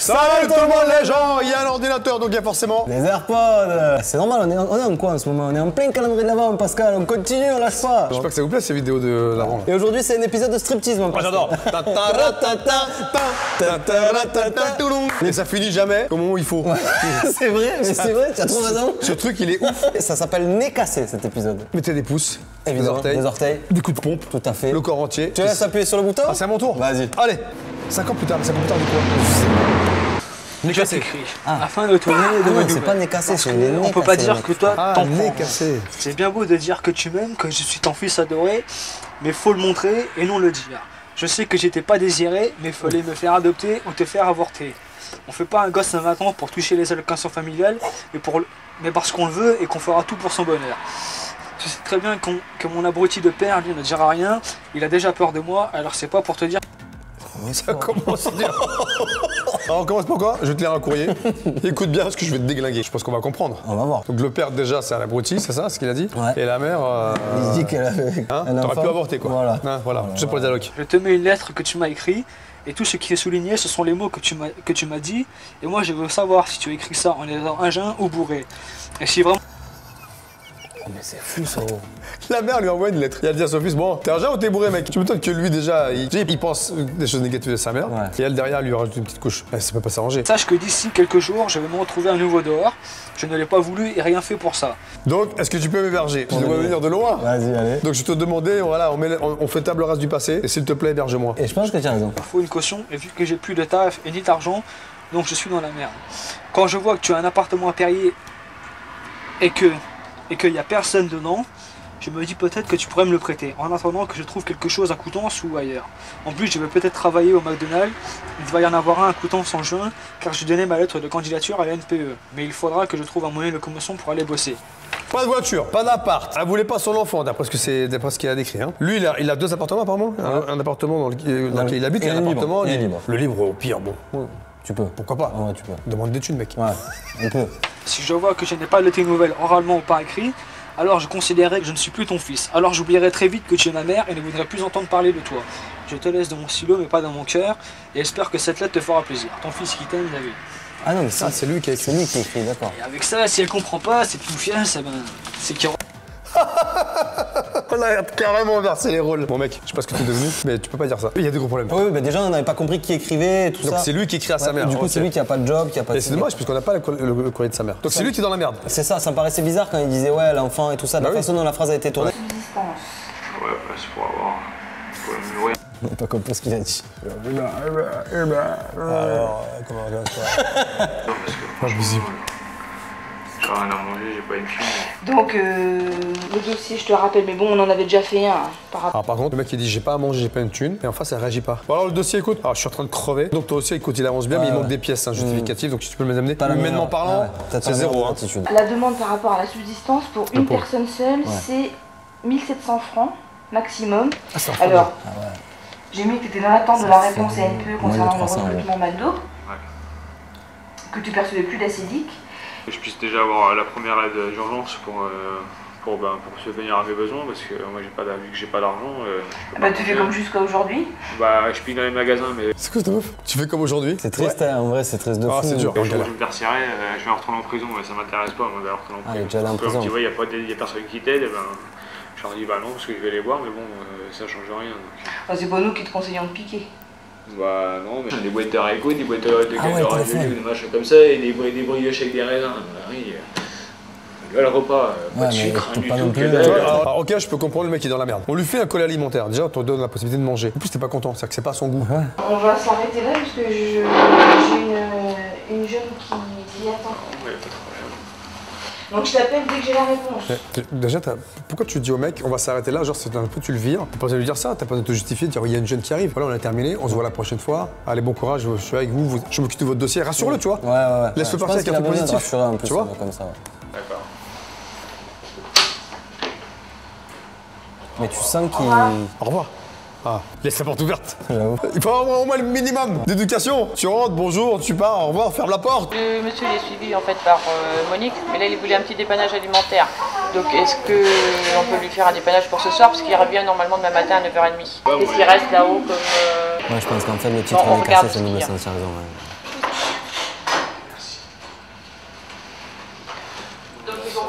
Salut tout le monde les gens, il y a un ordinateur donc il y a forcément des AirPods. C'est normal, on est en quoi en ce moment? On est en plein calendrier de l'avant, Pascal, on continue, on lâche pas. J'espère que ça vous plaît ces vidéos de l'avant. Et aujourd'hui c'est un épisode de striptease mon Pascal. J'adore. Et ça finit jamais au moment où il faut. C'est vrai, mais c'est vrai, tu as trop raison. Ce truc il est ouf. Ça s'appelle nez cassé cet épisode. Mettez des pouces, Évidemment, des orteils, des coups de pompe, tout à fait. le corps entier. Tu laisses appuyer sur le bouton? Ah, c'est à mon tour. Vas-y. Allez, 5 ans plus tard, mais 5 ans plus tard de quoi? Nez cassé. Afin de tourner de Non, ma c'est nouvelle. pas nez cassé, c'est nez On peut pas dire que toi, Ah, t'en nez prends. cassé. C'est bien beau de dire que tu m'aimes, que je suis ton fils adoré, mais faut le montrer et non le dire. Je sais que j'étais pas désiré, mais fallait me faire adopter ou te faire avorter. On fait pas un gosse un matin pour toucher les allocations familiales, mais parce qu'on le veut et qu'on fera tout pour son bonheur. Tu sais très bien que mon abruti de père, lui, ne dira rien, il a déjà peur de moi, alors c'est pas pour te dire. Ça commence bien. Alors on commence pourquoi? Je vais te lire un courrier. Écoute bien parce que je vais te déglinguer. Je pense qu'on va comprendre. On va voir. Donc le père déjà c'est un abruti, c'est ça ce qu'il a dit? Ouais. Et la mère... Il se dit qu'elle avait Hein, un t'aurais enfant. pu avorter quoi. Voilà. Hein, voilà. Juste pour les allocs. Je te mets une lettre que tu m'as écrite, et tout ce qui est souligné, ce sont les mots que tu m'as dit, et moi je veux savoir si tu as écrit ça en étant un jeun ou bourré. Et si vraiment... Oh, mais c'est fou ça. La mère lui envoie une lettre. Il a dit à son fils, bon, t'es un jeune ou t'es bourré mec? Tu m'étonnes que lui déjà, il pense des choses négatives de sa mère. Ouais. Et elle derrière lui rajoute une petite couche. Ça peut pas s'arranger. Sache que d'ici quelques jours, je vais me retrouver à nouveau dehors. Je ne l'ai pas voulu et rien fait pour ça. Donc, est-ce que tu peux m'héberger? Je dois venir de loin. Vas-y, allez. Donc je te demandais, voilà, on fait table rase du passé. Et s'il te plaît, héberge-moi. Et je pense que tu as raison. Il faut une caution, et vu que j'ai plus de taf et ni d'argent, donc je suis dans la merde. Quand je vois que tu as un appartement à Perrier et qu'il n'y a personne dedans, je me dis peut-être que tu pourrais me le prêter, en attendant que je trouve quelque chose à Coutances ou ailleurs. En plus, je vais peut-être travailler au McDonald's, il va y en avoir un à Coutances en juin, car j'ai donné ma lettre de candidature à la NPE. Mais il faudra que je trouve un moyen de locomotion pour aller bosser. Pas de voiture, pas d'appart. Elle voulait pas son enfant, d'après ce qu'il a décrit. Hein. Lui, il a 2 appartements apparemment. Un appartement dans lequel il habite et un appartement libre. Le libre, au pire, bon. Tu peux. Pourquoi pas? Ouais, tu peux. Demande des thunes, mec. Ouais, un peu. Si je vois que je n'ai pas de tes nouvelles oralement ou par écrit, alors je considérerai que je ne suis plus ton fils. Alors j'oublierai très vite que tu es ma mère et ne voudrais plus entendre parler de toi. Je te laisse dans mon stylo mais pas dans mon cœur et espère que cette lettre te fera plaisir. Ton fils qui t'aime, David. Ah non, mais ça, C'est lui qui a écrit. c'est lui qui écrit, d'accord. Et avec ça, si elle comprend pas, c'est tout fiance, c'est qu'il On a carrément inversé les rôles. Bon mec, je sais pas ce que t'es devenu, mais tu peux pas dire ça. Il y a des gros problèmes. Oui, mais déjà on n'avait pas compris qui écrivait et tout Donc ça. c'est lui qui écrit à sa Ouais, mère. Du coup, ok. c'est lui qui a pas de job, qui a pas de. Et c'est dommage parce qu'on n'a pas le courrier de sa mère. Donc c'est lui qui est dans la merde. C'est ça, ça me paraissait bizarre quand il disait ouais, l'enfant et tout ça, de Bah la oui. façon dont la phrase a été tournée. Ouais, bah, c'est pour avoir. Pour le nourrir. On n'a pas compris ce qu'il a dit. Alors, comment on regarde ça? Non, parce que franchement, j'ai rien à manger, j'ai pas une fille. Donc, le dossier, je te rappelle, mais bon, on en avait déjà fait un par rapport. Alors par contre, le mec il dit j'ai pas à manger, j'ai pas une thune, et en face elle réagit pas. Bon alors le dossier écoute, alors je suis en train de crever, donc toi aussi écoute il avance bien, mais il manque des pièces justificatives, donc si tu peux me les amener, Pas la humainement meilleure. parlant, Ouais, t'as c'est pas la zéro. meilleure Hein. attitude. La demande par rapport à la subsistance pour une pauvre. personne seule, c'est 1700 francs maximum. Ah, c'est un Alors, j'ai mis que tu étais dans l'attente de la réponse à NPE concernant le 300 €. recrutement McDo, que tu percevais plus d'acédique. Que je puisse déjà avoir la première aide d'urgence pour subvenir à mes besoins, parce que moi vu que j'ai pas d'argent. je peux Bah, pas tu fais manger. comme jusqu'à aujourd'hui. Bah, je pique dans les magasins, mais. C'est quoi cette meuf? Tu fais comme aujourd'hui? C'est triste, hein, en vrai, c'est triste de fou. Ah, c'est dur. Je vais me faire serrer, je vais retourner en prison, mais ça m'intéresse pas, moi, d'aller retourner en Ah, il est prison. déjà allé en Parce que, prison. tu vois, il y a personne qui t'aide, et ben. Je leur dis bah non, parce que je vais les voir, mais bon, ça change rien. Donc. Enfin, c'est pas nous qui te conseillons de piquer. Bah non, mais des boîtes de haricots, des boîtes de Ah ouais, raviolis, des machins comme ça, et des brioches avec des raisins. Bah oui, le repas, pas Ouais, de mais sucre, tout du pas tout, non que plus, dalle. Alors, ok, je peux comprendre le mec qui est dans la merde. On lui fait un colis alimentaire. Déjà, on te donne la possibilité de manger. En plus, t'es pas content, c'est-à-dire que c'est pas à son goût. On va s'arrêter là parce que j'ai une jeune qui attend. Ouais, pas de problème. Donc je t'appelle dès que j'ai la réponse. Déjà, pourquoi tu dis au mec, on va s'arrêter là, genre c'est un peu tu le vires. T'as pas besoin de lui dire ça, t'as pas besoin de te justifier, de dire il y a une jeune qui arrive. Voilà, on a terminé, on se voit la prochaine fois. Allez, bon courage, je suis avec vous, je m'occupe de votre dossier. Rassure-le, tu vois. Ouais. Laisse-le Je pense partir avec qu'il un a truc besoin de positif. rassurer un peu, Tu vois comme ça. Ouais. D'accord. Mais tu sens qu'il. Au revoir. Ah, laisse la porte ouverte. J'avoue. Il faut avoir au moins le minimum d'éducation. Tu rentres, bonjour, tu pars, au revoir, ferme la porte. Le monsieur il est suivi en fait par Monique, mais là il voulait un petit dépannage alimentaire. Donc est-ce qu'on peut lui faire un dépannage pour ce soir parce qu'il revient normalement demain matin à 9h30. Est-ce qu'il reste là-haut comme... Ouais, je pense qu'en fait le titre on est regarde cassé, ça ce nous qu'il y laisse a. sentir raison. Ouais.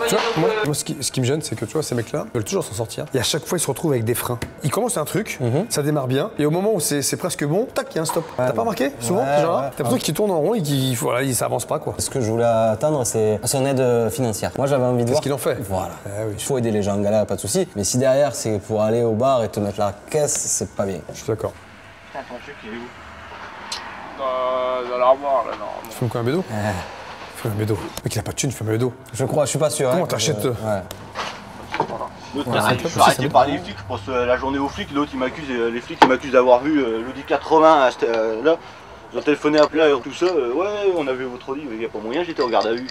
voyez, Tu vois, donc, moi, ce qui me gêne, c'est que tu vois, ces mecs-là veulent toujours s'en sortir. Et à chaque fois, ils se retrouvent avec des freins. Ils commencent un truc, ça démarre bien, et au moment où c'est presque bon, tac, il y a un stop. T'as pas remarqué souvent genre, t'as l'impression qu'ils tournent en rond et qu'ils s'avancent pas, quoi. Ce que je voulais atteindre, c'est son aide financière. Moi, j'avais envie de voir. ce qu'il en fait. Voilà. Eh oui. Il faut aider les gens en galère, pas de souci. Mais si derrière, c'est pour aller au bar et te mettre la caisse, c'est pas bien. Je suis d'accord. Putain, ton truc, il est où dans l'armoire, là, non. Tu fumes quoi, un bédo Fume un bédo. Mec, il a pas de thune, fume un bédo. Je crois, je suis pas sûr. Comment hein, t'achètes ouais. L'autre, je suis arrêté par les flics, je pense la journée aux flics. L'autre, les flics, ils m'accusent d'avoir vu l'Audi 80 là. Ils ont téléphoné à Plat et tout ça. Ouais, on a vu votre Audi, il n'y a pas moyen, j'étais au garde à vue.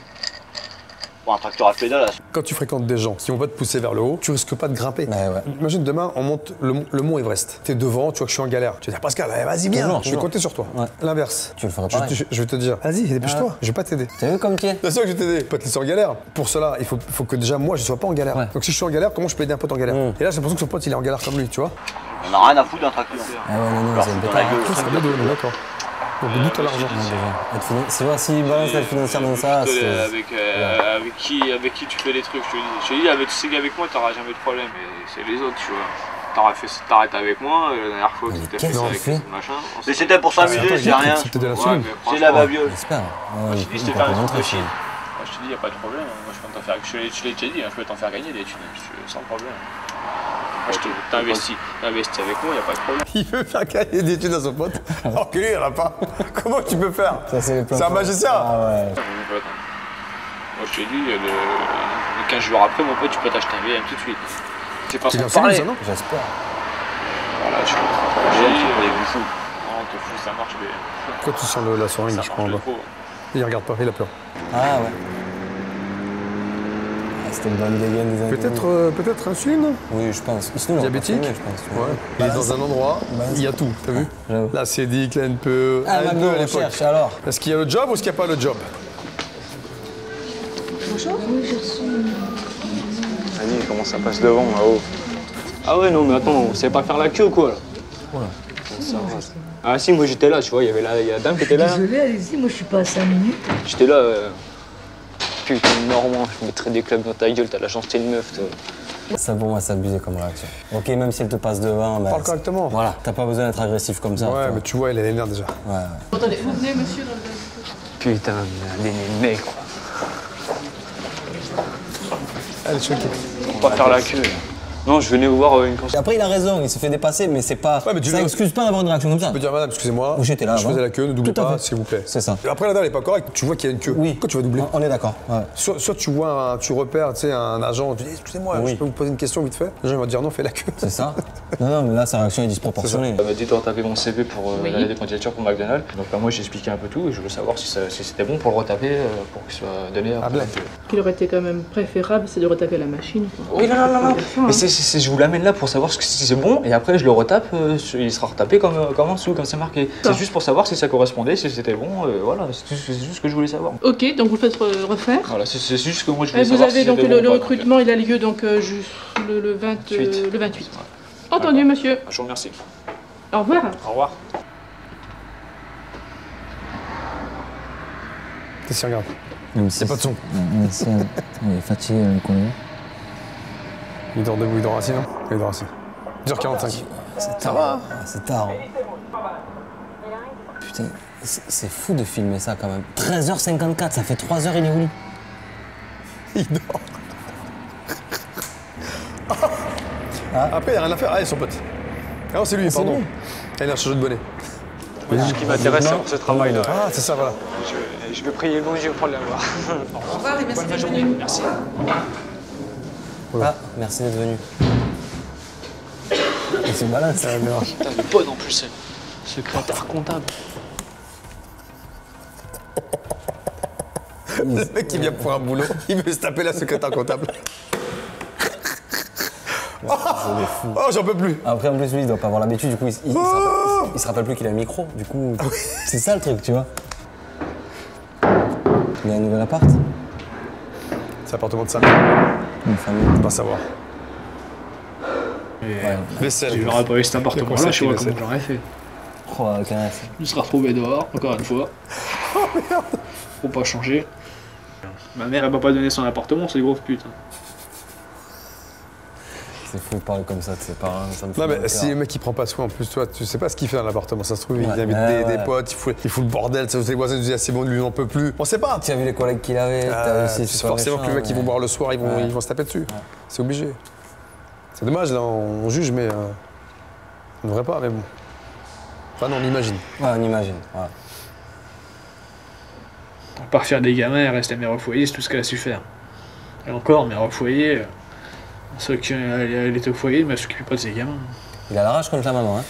Pour un tracteur à pédale. Là. Quand tu fréquentes des gens qui vont pas te pousser vers le haut, tu risques pas de grimper. Ouais. Imagine demain, on monte le mont Everest. T'es devant, tu vois que je suis en galère. Tu vas dire, Pascal, allez, vas-y, viens, je vais toujours. compter sur toi. Ouais. L'inverse. Tu le feras pareil. Je vais te dire, vas-y, dépêche-toi, je vais pas t'aider. T'as vu comme pied? Bien sûr que je vais t'aider, pas te laisser en galère. Pour cela, il faut que déjà moi je sois pas en galère. Ouais. Donc si je suis en galère, comment je peux aider un pote en galère? Et là j'ai l'impression que son pote il est en galère comme lui, tu vois. On a rien à foutre d'un tracteur. Ah ouais, non, Alors, c'est une dans bêtise. la gueule. C'est un bédo, on est d'accord. Donc le but à l'argent. C'est vrai, s'il balance l'aide financière dans ça, c'est. Avec qui tu fais les trucs, je te dis, tu sais qu'avec moi t'auras jamais de problème, mais c'est les autres, tu vois. T'arrêtes avec moi, la dernière fois que t'étais fait qu'est-ce ça qu'on avec fait machin. Mais c'était pour s'amuser, c'est rien. C'était de la Ouais, thune. mais C'est la babiole. J'espère. je te dis, c'était faire un truc aussi. Moi, je te dis, y a pas de problème, moi je peux t'en faire, je l'ai déjà dit, je peux t'en faire gagner des thunes, sans problème. Moi je t'investis avec moi, y a pas de problème. Il veut faire gagner des thunes à son pote. Alors que lui il en a pas. Comment tu peux faire? Ça, c'est les plans. C'est un magicien. Ah ouais. Moi je te dis, le 15 jours après, mon pote, tu peux t'acheter un VM tout de suite. C'est pas C'est sans grâce à lui, parler. ça, non? J'espère. Voilà, je Des bouffons. Non, on te fout, ça marche, mais Pourquoi tu sens la seringue, ça je crois en marche bas? trop. Il regarde pas, il a peur. Ah ouais. Ah, c'était une bonne dégaine des années. Peut-être insuline? Oui, je pense. Sinon, on va Diabétique? pas filmer, je pense. Ouais. Il est dans un endroit, il y a tout, t'as vu? J'avoue. La CDIC, la NPE, Ah, la maintenant, NPE à on l'époque. cherche alors. Est-ce qu'il y a le job ou est-ce qu'il n'y a pas le job? Vas-y, comment ça passe devant là-haut? Ah ouais, non, mais attends, on savait pas faire la queue ou quoi là? Voilà. Ah si, moi j'étais là, tu vois, il y a la dame qui était là. Désolé, allez-y, moi je suis pas à 5 minutes. J'étais là, putain, Normand, je mettrais des clubs dans ta gueule, t'as de la chance, t'es une meuf, toi. Ça pour moi, c'est abusé comme réaction. Ok, même si elle te passe devant, bah, Parle correctement. voilà, t'as pas besoin d'être agressif comme ça. Ouais, toi. mais tu vois, il a les nerfs déjà. Ouais. Attendez, vous venez, monsieur, dans le Putain, des mecs, quoi. Elle est choquée. Faut pas faire la queue. Non, je venais vous voir une Et concert. après, il a raison, il s'est fait dépasser, mais c'est pas. Ouais, mais tu ça le- excuse pas d'avoir une réaction comme ça. Tu peux dire, madame, excusez-moi, J'étais là je avant. faisais la queue, ne doublez Tout à pas, fait. s'il vous plaît. C'est ça. Et après, la dame, elle est pas correcte, tu vois qu'il y a une queue. Oui. Pourquoi tu vas doubler? On est d'accord. Ouais. Soit tu vois, tu repères, tu sais, un agent, tu dis, excusez-moi, Oui. je peux vous poser une question vite fait? Les gens vont te dire, non, fais la queue. C'est ça. Non, mais là, sa réaction est disproportionnée. Elle m'a dit de retaper mon CV pour Oui. l'année des candidatures pour McDonald's. Donc moi j'ai expliqué un peu tout et je voulais savoir si c'était bon pour le retaper pour qu'il soit donné à Blaise. qu'il aurait été quand même préférable, c'est de retaper la machine. Oui, non. Mais je vous l'amène là pour savoir si c'est bon et après je le retape, il sera retapé comme en dessous, comme c'est marqué. C'est juste pour savoir si ça correspondait, si c'était bon, voilà, c'est juste ce que je voulais savoir. Ok, donc vous le faites refaire. Voilà, c'est juste que moi je voulais Vous savoir avez si donc c'était le bon ou pas, recrutement, il a lieu donc juste le 28. Le 28. Entendu, monsieur. Je vous remercie. Au revoir. Au revoir. Qu'est-ce qu'il regarde? C'est pas de son. Il est fatigué, le con. Il dort debout, il dort assis, non? Il dort assis. 10h45. C'est tard. C'est tard. Putain, c'est fou de filmer ça quand même. 13h54, ça fait 3h, il est où lui? Il dort. Après, il n'y a rien à faire. Ah, il est son pote. Ah non, c'est lui, pardon. lui. Ah, il a changé de bonnet. Ce qui m'intéresse, c'est ce travail-là. Ah, c'est ça, voilà. Je vais prier le bon Dieu pour l'avoir. Au revoir et merci d'être journée. venu. Merci. Ah, merci d'être venu. Et c'est malin ça. Putain, il est bonne en plus, secrétaire comptable. Le mec qui vient pour un boulot, il veut se taper la secrétaire comptable. Oh, j'en peux plus. Après, en plus, lui, il doit pas avoir l'habitude, du coup, il se rappelle plus qu'il a un micro. Du coup, c'est ça le truc, tu vois. Il a un nouvel appart. C'est l'appartement de ça. Une famille. On va savoir. Vaisselle. Si j'aurais pas eu cet appartement-là, je sais pas vaisselle. comment j'aurais fait. Oh, la caresse. Je serais retrouvé dehors, encore une fois. Oh merde. Faut pas changer. Ma mère, elle m'a pas donné son appartement, c'est gros pute. C'est fou de parler comme ça de ses parents, ça me fait Non mal au mais si cœur. le mec il prend pas soin en plus, toi tu sais pas ce qu'il fait dans l'appartement, ça se trouve il Ouais. invite Ouais, des ouais. potes, il fout le bordel, ça, les voisins disent ah, c'est bon, lui il en peut plus. On sait pas. Tu as vu les collègues qu'il avait, t'as aussi, C'est forcément que les mecs ils vont boire le soir, ils vont se taper dessus. C'est obligé. C'est dommage là, on juge mais on devrait pas mais bon. Enfin non, on imagine. Ouais, on imagine, voilà. À part faire des gamins, elle reste à mère au foyer, c'est tout ce qu'elle a su faire. Et encore, mère au foyer, ceux qui elle était au foyer, mais elle s'occupait pas de ses gamins. Il a la rage contre la maman, hein.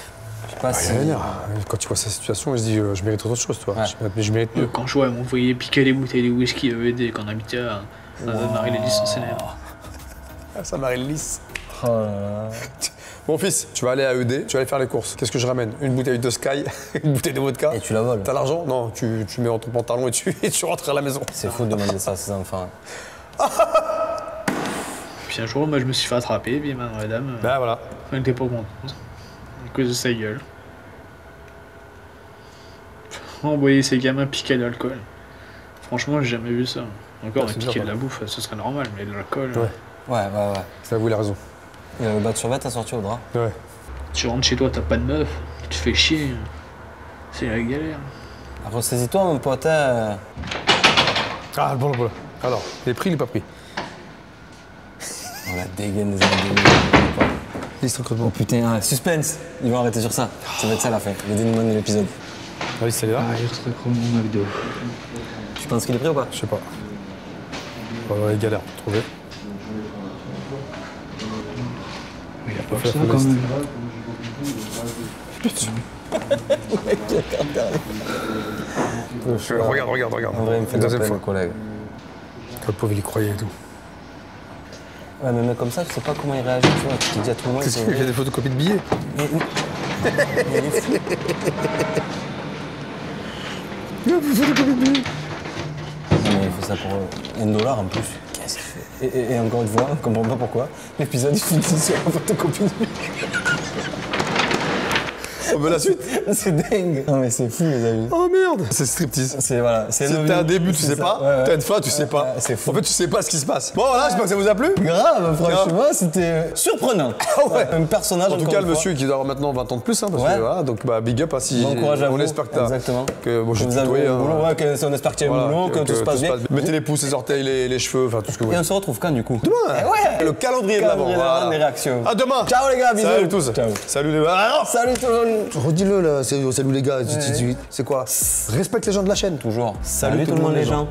Je sais pas Ah, si... il a l'air. Quand tu vois sa situation, il se dit je mérite autre chose toi. Ouais. Je mérite mieux. Quand je vois, elle m'envoyait piquer les bouteilles de whisky à ED quand on habitait à Marie-Lélis en Seine. Ah, ça m'arrive lisse. Oh là là. Mon fils, tu vas aller à ED, tu vas aller faire les courses. Qu'est-ce que je ramène? Une bouteille de Sky, une bouteille de vodka. Et tu la voles. T'as l'argent? Non, tu mets dans ton pantalon et tu rentres à la maison. C'est fou de demander ça à ses enfants. Puis un jour, moi, je me suis fait attraper, puis madame, Ben voilà. elle était pas contente. À cause de sa gueule. Envoyer ses gamins piquer de l'alcool. Franchement, j'ai jamais vu ça. Encore, Ah, c'est piquer bien, de la bouffe, ce serait normal, mais de l'alcool. Ouais. Ouais. Ça vous il a raison. Il a le bas de survêt à sortir au drap. Ouais. Tu rentres chez toi, t'as pas de meuf, tu te fais chier. C'est la galère. Ressaisis-toi, mon pote. Ah, le bon. Alors, les prix, il est pas pris. On la dégaine des années 2000. Liste recrutement. Oh putain, suspense. Ils vont arrêter sur ça. Ça va être ça la fin, le dénouement de l'épisode. Allez, c'est là. mon McDo. Tu penses qu'il est pris ou pas? Je sais pas. Ouais, il galère pour trouver. Il y a pas Faut que ça faire quand la même. Regarde. En vrai, il me fait de la Deuxième peine, fois. mon collègue. Le pauvre, il y croyait et tout. Ouais, mais mec comme ça, tu sais pas comment il réagit, tu vois. Tu te dis à tout moment, Qu'est-ce qu'il y a des photocopies de billets? Non, mais il fait ça pour $1 en plus. Qu'est-ce qu'il fait et encore une fois, on comprend pas pourquoi. L'épisode il finit sur la photocopie. On veut la suite? C'est dingue. Non mais c'est fou les amis. Oh merde! C'est striptease. C'est voilà, c'est Si t'as un début, tu sais pas. Ouais. T'as une fin, tu sais pas. Ouais, c'est fou. En fait, tu sais pas ce qui se passe. Bon, voilà, j'espère que ça vous a plu. Grave, franchement, c'était surprenant. Ouais. Un personnage. En tout encore cas, une le fois. monsieur qui doit avoir maintenant 20 ans de plus, hein, parce Ouais. que voilà, donc bah, big up, hein, si Bon courage à vous. on espère que t'as. Exactement. Que bon, je vous te avez tutoie, un hein. boulot, ouais, on espère qu'il y a un Voilà, boulot, que tout se passe bien. Mettez les pouces, les orteils, les cheveux, enfin tout ce que vous Et voulez. on se retrouve quand du coup? Demain, ouais. Le calendrier de l'avant. Calendrier de l'Avent, les réactions. À demain. Ciao les gars, bisous. Salut tous. Ciao. Salut les gars. Salut tout le monde. Redis-le là, salut les gars. C'est quoi? Respecte les gens de la chaîne. Toujours. Salut tout le monde les gens.